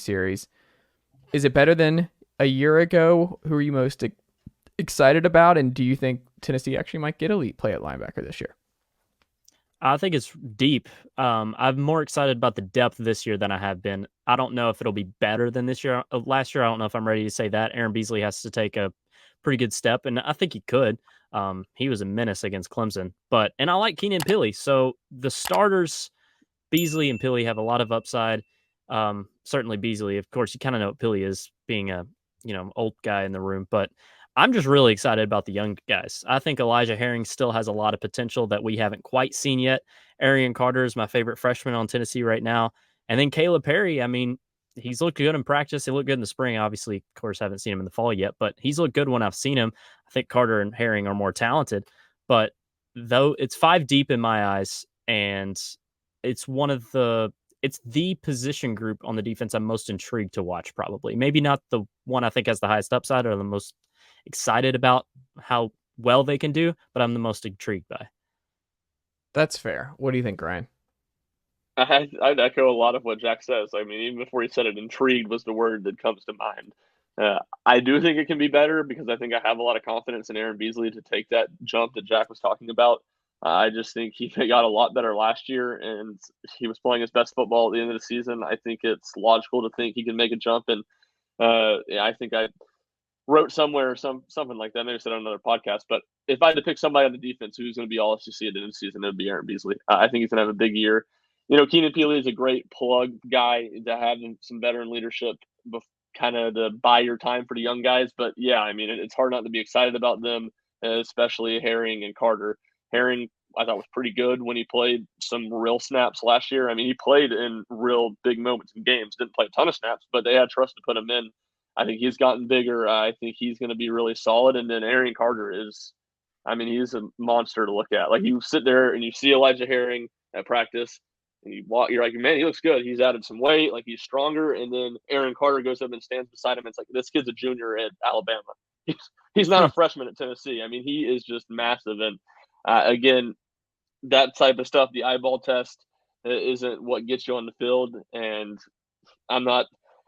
series. Is it better than a year ago? Who are you most excited about? And do you think Tennessee actually might get elite play at linebacker this year? I think it's deep. I'm more excited about the depth this year than I have been. I don't know if it'll be better than this year. Last year, I don't know if I'm ready to say that. Aaron Beasley has to take a pretty good step, and I think he could. He was a menace against Clemson, and I like Keenan Pili. So the starters, Beasley and Pili, have a lot of upside. Certainly Beasley, of course, you kind of know what Pili is, being a old guy in the room, but I'm just really excited about the young guys. I think Elijah Herring still has a lot of potential that we haven't quite seen yet. Arian Carter is my favorite freshman on Tennessee right now. And then Caleb Perry, I mean, he's looked good in practice. He looked good in the spring. Obviously, of course, haven't seen him in the fall yet, but he's looked good when I've seen him. I think Carter and Herring are more talented, but though it's five deep in my eyes, and it's it's the position group on the defense I'm most intrigued to watch, probably. Maybe not the one I think has the highest upside or the most excited about how well they can do, but I'm the most intrigued by. That's fair. What do you think, Ryan? I'd echo a lot of what Jack says. I mean, even before he said it, intrigued was the word that comes to mind. I do think it can be better because I think I have a lot of confidence in Aaron Beasley to take that jump that Jack was talking about. I just think he got a lot better last year, and he was playing his best football at the end of the season. I think it's logical to think he can make a jump, and I think I wrote somewhere something like that. Maybe I said on another podcast, but if I had to pick somebody on the defense who's going to be all SEC at the end of the season, it would be Aaron Beasley. I think he's going to have a big year. Keenan Pili is a great plug guy to have some veteran leadership, kind of to buy your time for the young guys. But yeah, I mean, it's hard not to be excited about them, especially Herring and Carter. Herring, I thought, was pretty good when he played some real snaps last year. I mean, he played in real big moments in games, didn't play a ton of snaps, but they had trust to put him in. I think he's gotten bigger. I think he's going to be really solid. And then Arian Carter he's a monster to look at. Like, you sit there and you see Elijah Herring at practice, and you're like, man, he looks good. He's added some weight, like he's stronger. And then Aaron Carter goes up and stands beside him. And it's like, this kid's a junior at Alabama. He's not a freshman at Tennessee. I mean, he is just massive. And again, that type of stuff, the eyeball test, isn't what gets you on the field. And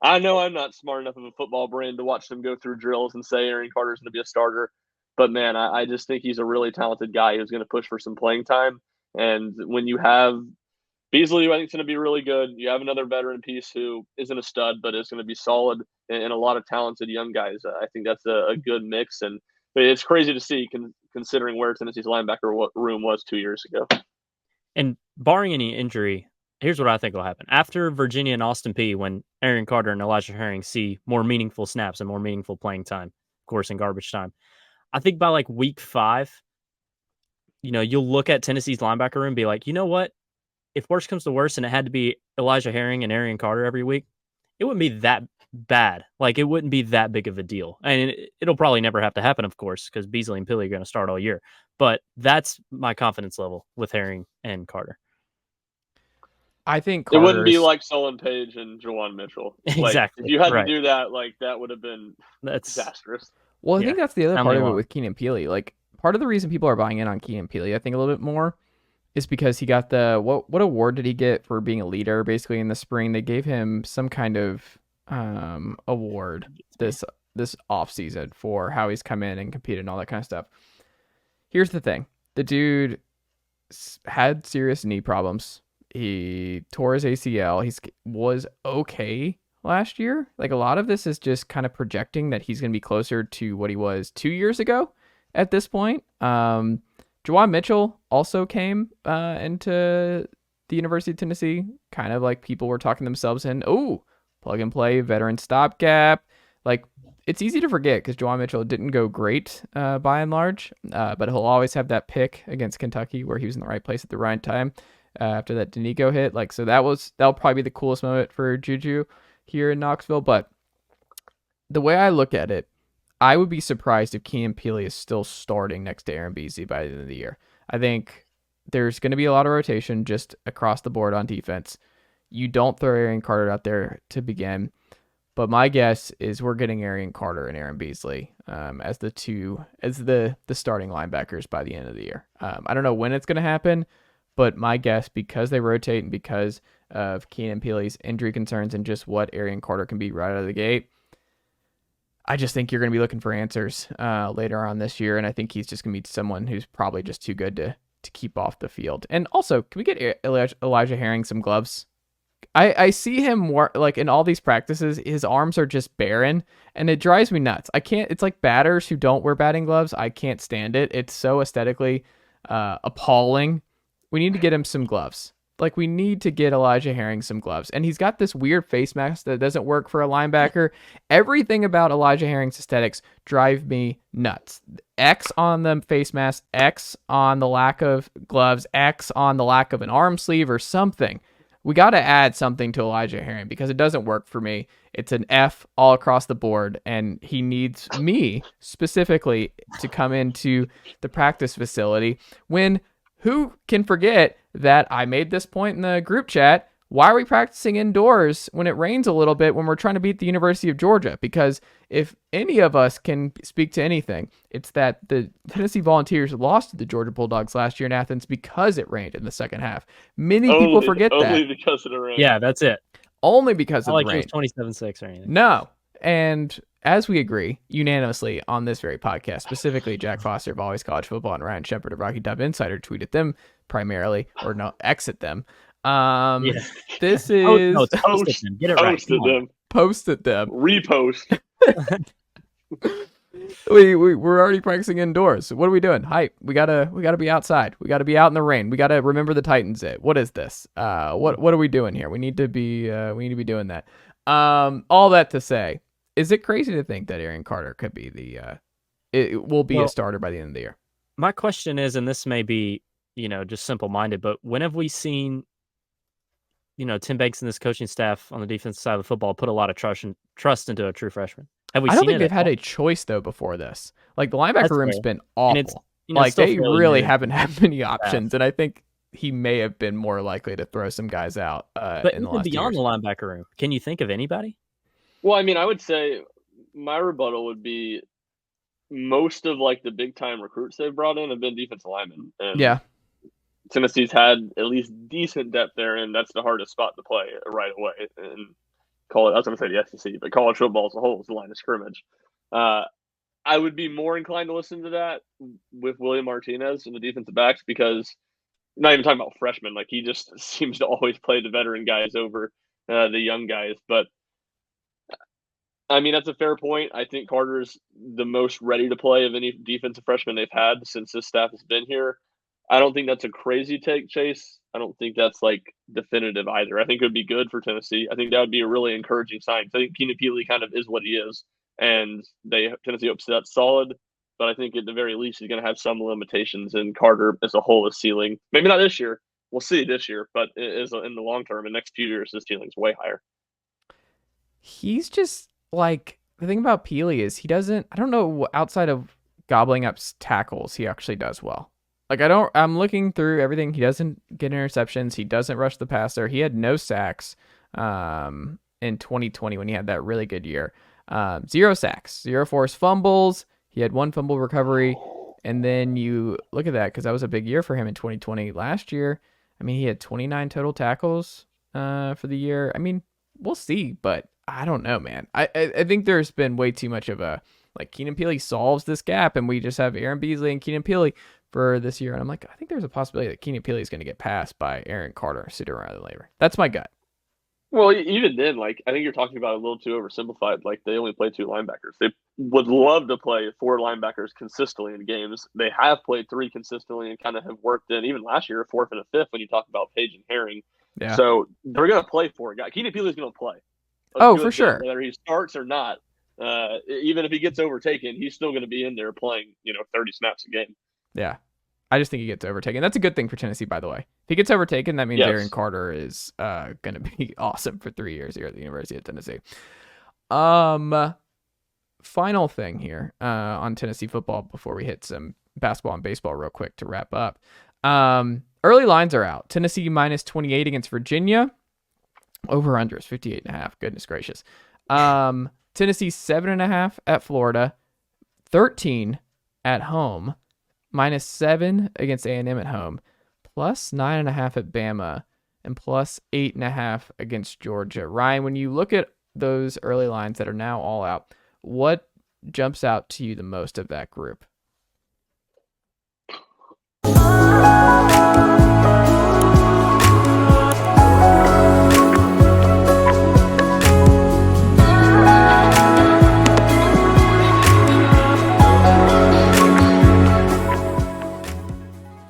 I know I'm not smart enough of a football brain to watch them go through drills and say Aaron Carter's going to be a starter. But man, I just think he's a really talented guy who's going to push for some playing time. And when you have Beasley, who I think is going to be really good, you have another veteran piece who isn't a stud, but is going to be solid, and a lot of talented young guys. I think that's a good mix. And it's crazy to see, considering where Tennessee's linebacker room was 2 years ago. And barring any injury, here's what I think will happen. After Virginia and Austin Peay, when Aaron Carter and Elijah Herring see more meaningful snaps and more meaningful playing time, of course, in garbage time, I think by like week 5, you'll look at Tennessee's linebacker room and be like, you know what? If worse comes to worse and it had to be Elijah Herring and Arian Carter every week, it wouldn't be that bad. Like, it wouldn't be that big of a deal. And it'll probably never have to happen, of course, because Beasley and Pili are going to start all year. But that's my confidence level with Herring and Carter. I think it wouldn't be like Solon Page and Jawan Mitchell. Exactly. If you had to do that, that would have been disastrous. Well, I think that's the other part of it with Keenan Pili. Like, part of the reason people are buying in on Keenan Pili, I think, a little bit more is because he got what award did he get for being a leader? Basically, in the spring, they gave him some kind of award this off season for how he's come in and competed and all that kind of stuff. Here's the thing: the dude had serious knee problems. He tore his ACL. He was okay last year. Like, a lot of this is just kind of projecting that he's going to be closer to what he was 2 years ago at this point. Jawan Mitchell also came into the University of Tennessee, kind of like people were talking themselves in, plug and play, veteran stopgap. Like, it's easy to forget because Jawan Mitchell didn't go great by and large, but he'll always have that pick against Kentucky where he was in the right place at the right time after that Danico hit. Like, so that'll probably be the coolest moment for Juju here in Knoxville. But the way I look at it, I would be surprised if Keenan Pili is still starting next to Aaron Beasley by the end of the year. I think there's going to be a lot of rotation just across the board on defense. You don't throw Arian Carter out there to begin, but my guess is we're getting Arian Carter and Aaron Beasley as the starting linebackers by the end of the year. I don't know when it's going to happen, But my guess, because they rotate and because of Keenan Pili's injury concerns and just what Arian Carter can be right out of the gate, I just think you're going to be looking for answers later on this year. And I think he's just going to be someone who's probably just too good to keep off the field. And also, can we get Elijah Herring some gloves? I see him more like in all these practices, his arms are just barren and it drives me nuts. I can't, it's like batters who don't wear batting gloves. I can't stand it. It's so aesthetically appalling. We need to get him some gloves. Like, we need to get Elijah Herring some gloves. And he's got this weird face mask that doesn't work for a linebacker. Everything about Elijah Herring's aesthetics drive me nuts. X on the face mask, X on the lack of gloves, X on the lack of an arm sleeve or something. We got to add something to Elijah Herring because it doesn't work for me. It's an F all across the board, and he needs me specifically to come into the practice facility when who can forget that I made this point in the group chat? Why are we practicing indoors when it rains a little bit when we're trying to beat the University of Georgia? Because if any of us can speak to anything, it's that the Tennessee Volunteers lost to the Georgia Bulldogs last year in Athens because it rained in the second half. Many people forget that. Only because of the rain. Yeah, that's it. Only because of the rain. It was 27-6 or anything. No. And as we agree unanimously on this very podcast, specifically Jack Foster of Always College Football and Ryan Schumpert of Rocky Top Insider tweeted them primarily, or no, exit them. This is posted them. Get it right. Posted them. Repost. We're already practicing indoors. What are we doing? Hype. We gotta be outside. We gotta be out in the rain. We gotta remember the Titans. What is this? What are we doing here? We need to be doing that. All that to say, is it crazy to think that Arian Carter could be it will be a starter by the end of the year? My question is, and this may be, just simple-minded, but when have we seen, Tim Banks and this coaching staff on the defensive side of the football put a lot of trust into a true freshman? Have we I don't seen think they've had a choice though before this. Like, the linebacker room's been awful. Like, they really haven't had many options, and I think he may have been more likely to throw some guys out. But in the last beyond years. the linebacker room, can you think of anybody? Well, I mean, I would say my rebuttal would be most of like the big time recruits they've brought in have been defensive linemen. And yeah. Tennessee's had at least decent depth there, and that's the hardest spot to play right away. And I was going to say the SEC, but college football as a whole is the line of scrimmage. I would be more inclined to listen to that with William Martinez and the defensive backs because I'm not even talking about freshmen. Like, he just seems to always play the veteran guys over the young guys. But I mean, that's a fair point. I think Carter's the most ready to play of any defensive freshman they've had since this staff has been here. I don't think that's a crazy take, Chase. I don't think that's like definitive either. I think it would be good for Tennessee. I think that would be a really encouraging sign. I think Keenan Pili kind of is what he is, and Tennessee hopes that's solid. But I think at the very least, he's going to have some limitations, and Carter as a whole is ceiling. Maybe not this year. We'll see this year, but in the long term, in the next few years, his ceiling's way higher. He's just like, the thing about Pili is I don't know, outside of gobbling up tackles, he actually does well. Like, I'm looking through everything. He doesn't get interceptions. He doesn't rush the passer. He had no sacks in 2020 when he had that really good year. 0 sacks, 0 forced fumbles. He had 1 fumble recovery. And then you look at that, because that was a big year for him in 2020. Last year, I mean, he had 29 total tackles for the year. I mean, we'll see, but I don't know, man. I think there's been way too much of a, like, Keenan Pili solves this gap, and we just have Aaron Beasley and Keenan Pili for this year. And I'm like, I think there's a possibility that Keenan Pili is going to get passed by Arian Carter sooner rather than later. That's my gut. Well, even then, like, I think you're talking about a little too oversimplified. Like, they only play 2 linebackers. They would love to play 4 linebackers consistently in games. They have played 3 consistently and kind of have worked in, even last year, a 4th and a 5th when you talk about Page and Herring. Yeah. So they're going to play 4 guys. Keenan Pili is going to play. For sure. Whether he starts or not, even if he gets overtaken, he's still going to be in there playing, 30 snaps a game. Yeah. I just think he gets overtaken. That's a good thing for Tennessee, by the way. If he gets overtaken, that means Arian Carter is going to be awesome for 3 years here at the University of Tennessee. Final thing here on Tennessee football before we hit some basketball and baseball real quick to wrap up. Early lines are out. Tennessee minus 28 against Virginia. Over-under is 58.5. Goodness gracious. Tennessee 7.5 at Florida. 13 at home. -7 against A&M at home, plus 9.5 at Bama, and plus 8.5 against Georgia. Ryan, when you look at those early lines that are now all out, what jumps out to you the most of that group?